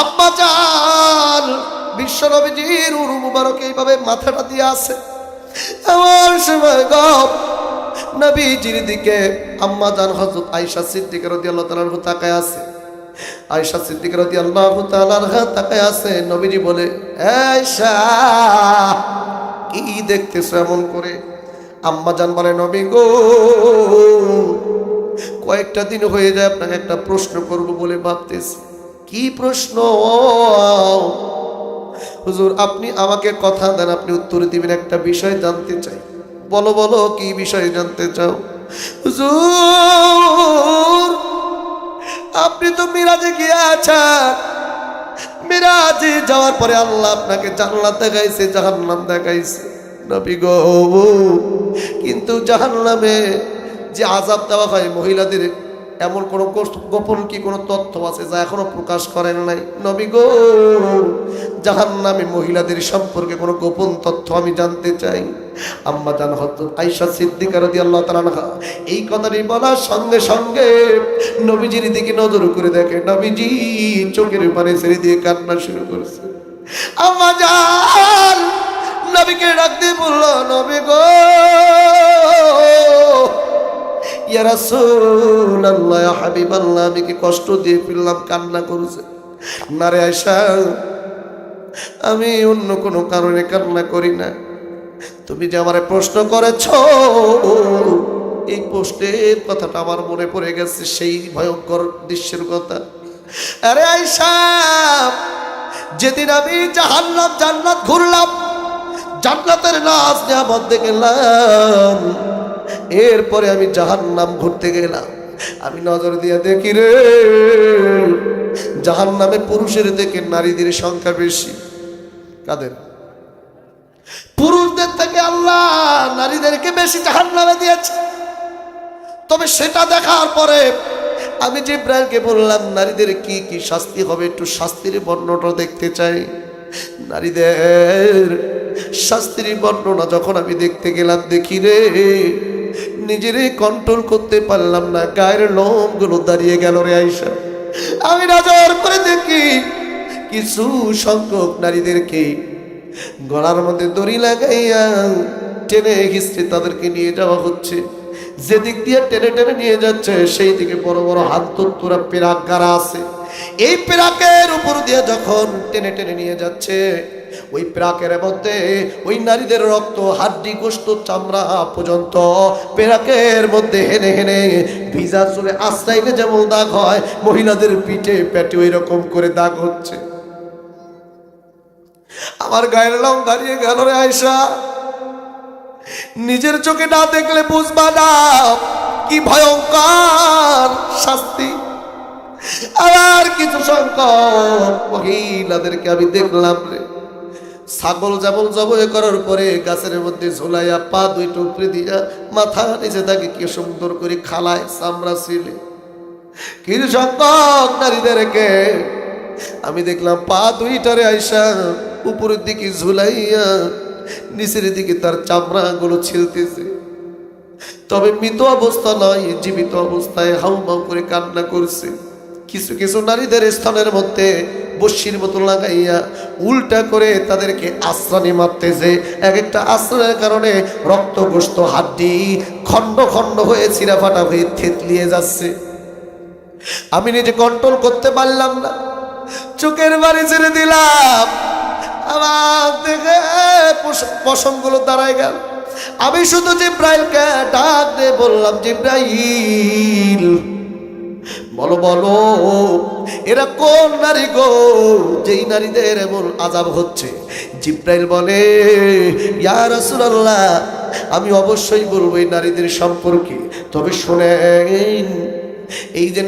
আম্মা জান বিশ্ব নবীজির উরু মুবারক এইভাবে মাথাটা দিয়ে আছে। এমন সময় নবীজির দিকে আম্মা জান হযরত আয়েশা সিদ্দিকা রাদিয়াল্লাহু তাআলা আনহা তাকায় আছে। আয়েশা সিদ্দিকা রাদিয়াল্লাহু তাআলা আনহা তাকায় আছে। নবীজি বলে, আয়েশা কি দেখতেছ এমন করে? আম্মা জান বলে, নবী গো, কয়েকটা দিন হয়ে যায় আপনাকে একটা প্রশ্ন করব বলে ভাবতেছি। কি প্রশ্ন? হুজুর আপনি আমাকে কথা দেন, আপনি উত্তর দিবেন, একটা বিষয় জানতে চাই। বলো বলো, কি বিষয় জানতে চাও? হুজুর আপনি তো মিরাজে গিয়েছেন, মিরাজে যাওয়ার পরে আল্লাহ আপনাকে জান্নাত দেখাইছে, জাহান্নাম দেখাইছে। নবী গো, কিন্তু জাহান্নামে যে আযাব দেওয়া হয় মহিলাদের, এমন কোন গোপন কি কোনো তথ্য আছে যা এখনো প্রকাশ করেন নাই? নবী গো, জাহান্নামে মহিলাদের সম্পর্কে কোনো গোপন তথ্য আমি জানতে চাই। আম্মা জান হযরত আয়েশা সিদ্দিকা রাদিয়াল্লাহু তাআলা আনহা এই কথাটি বলার সঙ্গে সঙ্গে নবীজির দিকে নজর করে দেখে, নবীজি চোখের পানি ছেড়ে দিয়ে কান্না শুরু করেছে। আম্মা জান নবীকে ডাক দিয়ে বলল, নবী গো, ইয়া রাসূলুল্লাহ, ইয়া হাবিবাল্লাহ, আমি কি কষ্ট দিয়ে ফেললাম? কান্না করছে। না রে আয়েশা, আমি অন্য কোনো কারণে কান্না করি না। তুমি যে আমারে প্রশ্ন করেছ, এই প্রশ্নের কথাটা আমার মনে পড়ে গেছে, সেই ভয়ঙ্কর দৃশ্যের কথা। আরে আয়েশা, যেদিন আমি জাহান্নাম জান্নাত ঘুরলাম, জান্নাতের নাজ নিয়ামত দেখলাম, এরপরে আমি জাহান্নাম ঘুরতে গেলাম, আমি নজর দিয়ে দেখি রে, জাহান্নামে পুরুষের থেকে নারীদের সংখ্যা বেশি। কাদের? পুরুষদের থেকে আল্লাহ নারীদেরকে বেশি জাহান্নামে দিয়েছে। তবে সেটা দেখার পরে আমি জিবরাইলকে বললাম, নারীদের কি কি শাস্তি হবে, একটু শাস্তির বর্ণনা দেখতে চাই। নারীদের শাস্তির বর্ণনা যখন আমি দেখতে গেলাম, দেখি রে, নিজেরে কন্ট্রোল করতে পারলাম না, গায়ের লোমগুলো দাঁড়িয়ে গেল রে আয়েশা। আমি নজর করে দেখি কিছু সংখ্যক নারীদেরকে গলার মধ্যে দড়ি লাগাইয়া টেনে হিস্ট্রি তাদেরকে নিয়ে যাওয়া হচ্ছে। যেদিক দিয়ে টেনে টেনে নিয়ে যাচ্ছে, সেই দিকে বড় বড় হাততোরা পেরাক গাড়া আছে। এই পেরাকের উপর দিয়ে যখন টেনে টেনে নিয়ে যাচ্ছে, ওই পেরাকের মধ্যে ওই নারীদের রক্ত, হাড্ডি, গোশত, চামড়া পর্যন্ত পেরাকের মধ্যে হেনে হেনে ভিজা চুলে আশ্রাইলে যেমন দাগ হয়, মহিলাদের পিঠে পেটে ওই রকম করে দাগ হচ্ছে। আমার গায়ের লোম দাঁড়িয়ে গেল রে আয়েশা। নিজের চোখে না দেখলে বুঝবা না কি ভয়ঙ্কর শাস্তি। আর কিছু সংখ্যক মহিলাদেরকে আমি দেখলাম রে, ছাগল যেমন জবাই করার পরে গাছের মধ্যে ঝোলাইয়া পা দুইটা উপরে দিয়া মাথা নিচে তাকে কি সুন্দর করে খালায় চামড়া ছিলে। কিছু সংখ্যক নারীদেরকে আমি দেখলাম পা দুইটারে আয়েশা উপরের দিকে ঝুলাইয়া নিচের দিকে তার চামড়া গুলো ছিলতেছে। তবে মৃত অবস্থা নয়, জীবিত অবস্থায় হাউমাউ করে কান্না করছে। কিছু কিছু নারীদের স্তনের মধ্যে বস্যির মতো লাগাইয়া উল্টা করে তাদেরকে আশ্রানি মারতেছে। এক একটা আশ্রয়ের কারণে রক্ত, গোশত, হাড্ডি খণ্ড খণ্ড হয়ে ছিঁড়া ফাটা হয়ে থেতলিয়ে যাচ্ছে। আমি নিজে কন্ট্রোল করতে পারলাম না, চোখের বাড়ি ছেড়ে দিলাম। আমার দেখে পশমগুলো দাঁড়ায় গেল। আমি শুধু জিবরাইলকে ডাক দিয়ে বললাম, জিবরাইল বলো বলো, এরা কোন নারী গো, যেই নারীদের এমন আযাব হচ্ছে? জিবরাইল বলে, ইয়া রাসূলুল্লাহ, আমি অবশ্যই বলবো এই নারীদের সম্পর্কে। তবে শোনেন, এই যে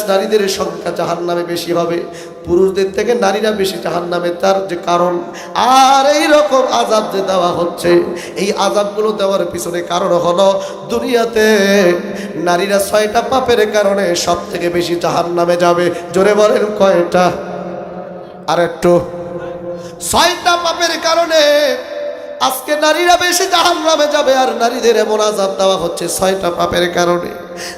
নারীদের সংখ্যা জাহান্নামে বেশি হবে, পুরুষদের থেকে নারীরা বেশি জাহান্নামে, তার যে কারণ। আর এই রকম আযাব যে দেওয়া হচ্ছে, এই আযাবগুলো দেওয়ার পিছনে কারণ হলো, দুনিয়াতে নারীরা 6টা পাপের কারণে সব থেকে বেশি জাহান্নামে যাবে। জোরে বলেন কয়টা? আর একটু। 6টা পাপের কারণে আজকে নারীরা বেশি জাহান্নামে যাবে, আর নারীদের এমন আযাব দেওয়া হচ্ছে 6টা পাপের কারণে।